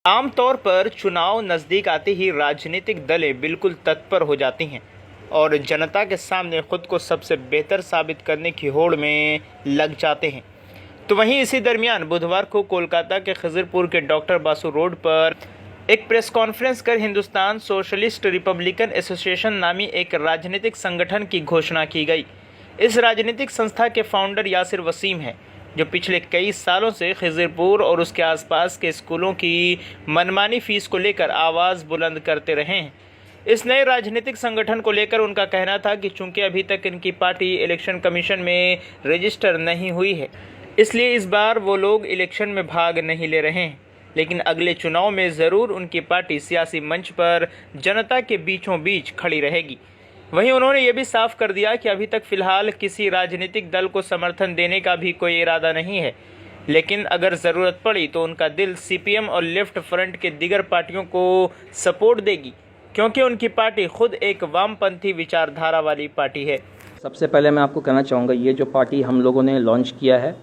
आमतौर पर चुनाव नज़दीक आते ही राजनीतिक दलें बिल्कुल तत्पर हो जाती हैं और जनता के सामने खुद को सबसे बेहतर साबित करने की होड़ में लग जाते हैं। तो वहीं इसी दरमियान बुधवार को कोलकाता के खिजरपुर के डॉक्टर बासु रोड पर एक प्रेस कॉन्फ्रेंस कर हिंदुस्तान सोशलिस्ट रिपब्लिकन एसोसिएशन नामी एक राजनीतिक संगठन की घोषणा की गई। इस राजनीतिक संस्था के फाउंडर यासिर वसीम हैं, जो पिछले कई सालों से खिजरपुर और उसके आसपास के स्कूलों की मनमानी फीस को लेकर आवाज़ बुलंद करते रहे हैं। इस नए राजनीतिक संगठन को लेकर उनका कहना था कि चूंकि अभी तक इनकी पार्टी इलेक्शन कमीशन में रजिस्टर नहीं हुई है, इसलिए इस बार वो लोग इलेक्शन में भाग नहीं ले रहे हैं, लेकिन अगले चुनाव में ज़रूर उनकी पार्टी सियासी मंच पर जनता के बीचों बीच खड़ी रहेगी। वहीं उन्होंने ये भी साफ कर दिया कि अभी तक फ़िलहाल किसी राजनीतिक दल को समर्थन देने का भी कोई इरादा नहीं है, लेकिन अगर ज़रूरत पड़ी तो उनका दिल सीपीएम और लेफ्ट फ्रंट के दीगर पार्टियों को सपोर्ट देगी, क्योंकि उनकी पार्टी खुद एक वामपंथी विचारधारा वाली पार्टी है। सबसे पहले मैं आपको कहना चाहूँगा, ये जो पार्टी हम लोगों ने लॉन्च किया है,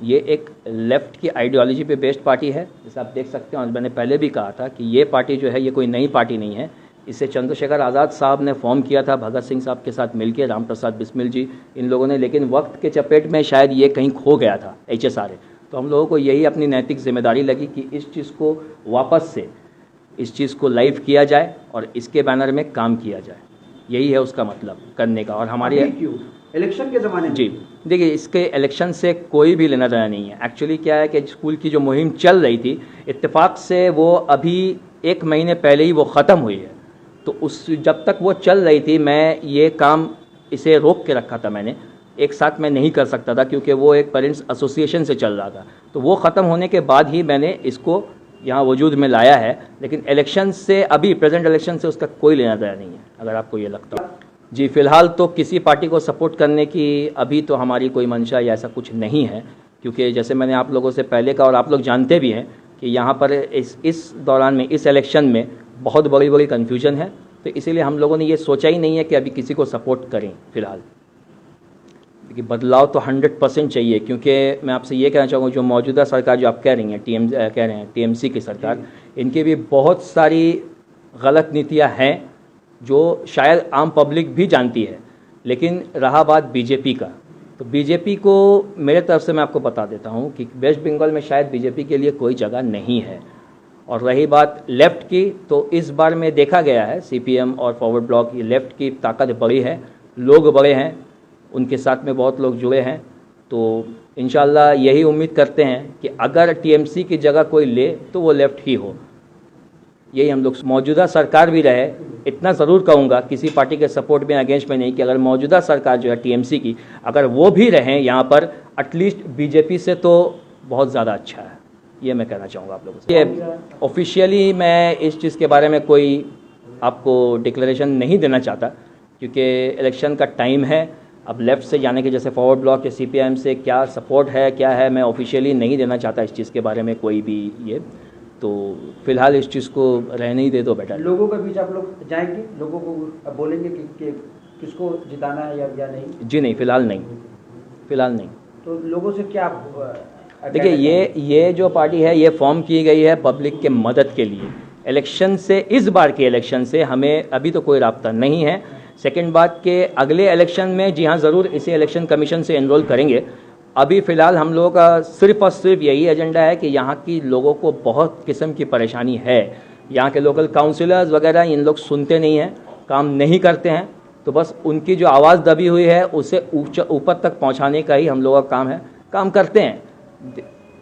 ये एक लेफ़्ट की आइडियोलॉजी पे बेस्ड पार्टी है। जैसे आप देख सकते हैं, और मैंने पहले भी कहा था कि ये पार्टी जो है ये कोई नई पार्टी नहीं है। इसे चंद्रशेखर आज़ाद साहब ने फॉर्म किया था भगत सिंह साहब के साथ मिलकर, राम प्रसाद बिस्मिल जी, इन लोगों ने, लेकिन वक्त के चपेट में शायद ये कहीं खो गया था HSRA। तो हम लोगों को यही अपनी नैतिक जिम्मेदारी लगी कि इस चीज़ को वापस से इस चीज़ को लाइव किया जाए और इसके बैनर में काम किया जाए। यही है उसका मतलब करने का। और हमारी इलेक्शन के ज़माने में जी देखिए, इसके इलेक्शन से कोई भी लेना देना नहीं है। एक्चुअली क्या है कि स्कूल की जो मुहिम चल रही थी, इत्तेफाक से वो अभी 1 महीने पहले ही वो ख़त्म हुई है। तो उस जब तक वो चल रही थी, मैं ये काम इसे रोक के रखा था। मैंने एक साथ मैं नहीं कर सकता था, क्योंकि वो एक पेरेंट्स एसोसिएशन से चल रहा था। तो वो ख़त्म होने के बाद ही मैंने इसको यहाँ वजूद में लाया है। लेकिन इलेक्शन से, अभी प्रेजेंट इलेक्शन से उसका कोई लेना देना नहीं है, अगर आपको ये लगता हो। जी, फ़िलहाल तो किसी पार्टी को सपोर्ट करने की अभी तो हमारी कोई मंशा या ऐसा कुछ नहीं है, क्योंकि जैसे मैंने आप लोगों से पहले कहा और आप लोग जानते भी हैं कि यहाँ पर इस दौरान में, इस इलेक्शन में बहुत बड़ी बड़ी कन्फ्यूजन है। तो इसीलिए हम लोगों ने ये सोचा ही नहीं है कि अभी किसी को सपोर्ट करें फ़िलहाल। देखिए, बदलाव तो 100% चाहिए, क्योंकि मैं आपसे ये कहना चाहूँगा, जो मौजूदा सरकार जो आप कह रही हैं TMC की सरकार, इनकी भी बहुत सारी गलत नीतियाँ हैं जो शायद आम पब्लिक भी जानती है। लेकिन रहा बात बीजेपी का, तो बीजेपी को मेरे तरफ से मैं आपको बता देता हूँ कि वेस्ट बंगाल में शायद बीजेपी के लिए कोई जगह नहीं है। और रही बात लेफ़्ट की, तो इस बार में देखा गया है CPM और फॉरवर्ड ब्लॉक, ये लेफ़्ट की ताकत बड़ी है, लोग बड़े हैं, उनके साथ में बहुत लोग जुड़े हैं। तो इंशाल्लाह यही उम्मीद करते हैं कि अगर TMC की जगह कोई ले तो वो लेफ़्ट ही हो। यही हम लोग, मौजूदा सरकार भी रहे, इतना ज़रूर कहूँगा, किसी पार्टी के सपोर्ट में अगेंस्ट में नहीं, कि अगर मौजूदा सरकार जो है TMC की, अगर वो भी रहें यहाँ पर, एटलीस्ट बीजेपी से तो बहुत ज़्यादा अच्छा है। ये मैं कहना चाहूँगा आप लोगों से। ये ऑफिशियली मैं इस चीज़ के बारे में कोई आपको डिक्लेरेशन नहीं देना चाहता, क्योंकि इलेक्शन का टाइम है। अब लेफ़्ट से जाने के, जैसे फॉरवर्ड ब्लॉक या CPM से क्या सपोर्ट है, क्या है, मैं ऑफिशियली नहीं देना चाहता इस चीज़ के बारे में कोई भी ये। तो फिलहाल इस चीज़ को रहने ही दे दो बेटा। लोगों के बीच आप लोग जाएंगे, लोगों को बोलेंगे कि किसको जिताना है या नहीं? जी नहीं, फ़िलहाल नहीं, फ़िलहाल नहीं। तो लोगों से क्या देखिए, ये जो पार्टी है, ये फॉर्म की गई है पब्लिक के मदद के लिए। इलेक्शन से, इस बार के इलेक्शन से हमें अभी तो कोई राब्ता नहीं है। सेकंड बात के अगले इलेक्शन में, जी हाँ, ज़रूर इसे इलेक्शन कमीशन से एनरोल करेंगे। अभी फ़िलहाल हम लोगों का सिर्फ़ और सिर्फ यही एजेंडा है कि यहाँ की लोगों को बहुत किस्म की परेशानी है। यहाँ के लोकल काउंसिलर्स वगैरह, इन लोग सुनते नहीं हैं, काम नहीं करते हैं। तो बस उनकी जो आवाज़ दबी हुई है उसे ऊपर तक पहुँचाने का ही हम लोगों का काम है। काम करते हैं,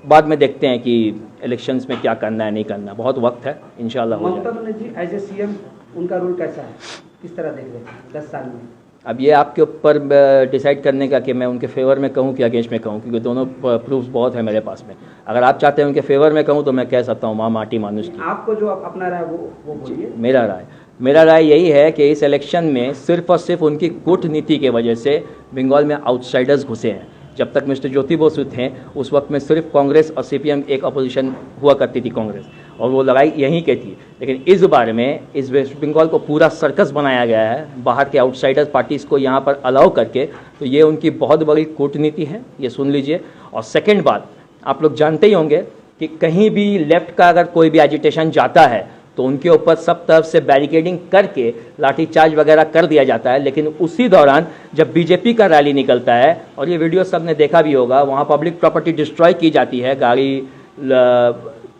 बाद में देखते हैं कि इलेक्शंस में क्या करना है, नहीं करना, बहुत वक्त है, इंशाल्लाह हो जाएगा। Mamata Banerjee as a CM, उनका रोल कैसा है, किस तरह देख रहे हैं 10 साल में? अब ये आपके ऊपर डिसाइड करने का कि मैं उनके फेवर में कहूँ कि अगेंस्ट में कहूँ, क्योंकि दोनों प्रूफ्स बहुत है मेरे पास में। अगर आप चाहते हैं उनके फेवर में कहूँ तो मैं कह सकता हूँ माँ माटी मानुष की। आपको जो अपना राय वो बोलिए। मेरा राय यही है कि इस इलेक्शन में सिर्फ और सिर्फ उनकी कूटनीति की वजह से बंगाल में आउटसाइडर्स घुसे हैं। जब तक मिस्टर ज्योति बसु थे, उस वक्त में सिर्फ कांग्रेस और CPM एक अपोजिशन हुआ करती थी कांग्रेस, और वो लड़ाई यहीं की थी। लेकिन इस बारे में इस वेस्ट बंगाल को पूरा सर्कस बनाया गया है, बाहर के आउटसाइडर पार्टीज़ को यहाँ पर अलाउ करके। तो ये उनकी बहुत बड़ी कूटनीति है, ये सुन लीजिए। और सेकंड बात, आप लोग जानते ही होंगे कि कहीं भी लेफ्ट का अगर कोई भी एजिटेशन जाता है तो उनके ऊपर सब तरफ से बैरिकेडिंग करके लाठीचार्ज वगैरह कर दिया जाता है। लेकिन उसी दौरान जब बीजेपी का रैली निकलता है, और ये वीडियो सब ने देखा भी होगा, वहाँ पब्लिक प्रॉपर्टी डिस्ट्रॉय की जाती है, गाड़ी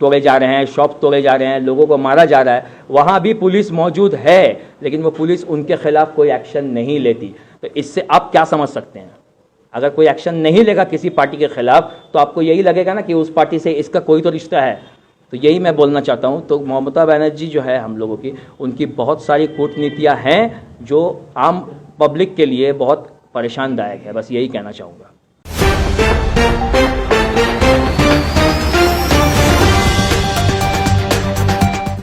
तोड़े जा रहे हैं, शॉप तोड़े जा रहे हैं, लोगों को मारा जा रहा है, वहाँ भी पुलिस मौजूद है, लेकिन वो पुलिस उनके खिलाफ कोई एक्शन नहीं लेती। तो इससे आप क्या समझ सकते हैं? अगर कोई एक्शन नहीं लेगा किसी पार्टी के खिलाफ तो आपको यही लगेगा ना कि उस पार्टी से इसका कोई तो रिश्ता है। तो यही मैं बोलना चाहता हूँ। तो ममता बनर्जी जो है हम लोगों की, उनकी बहुत सारी कूटनीतियाँ हैं जो आम पब्लिक के लिए बहुत परेशानदायक है। बस यही कहना चाहूँगा।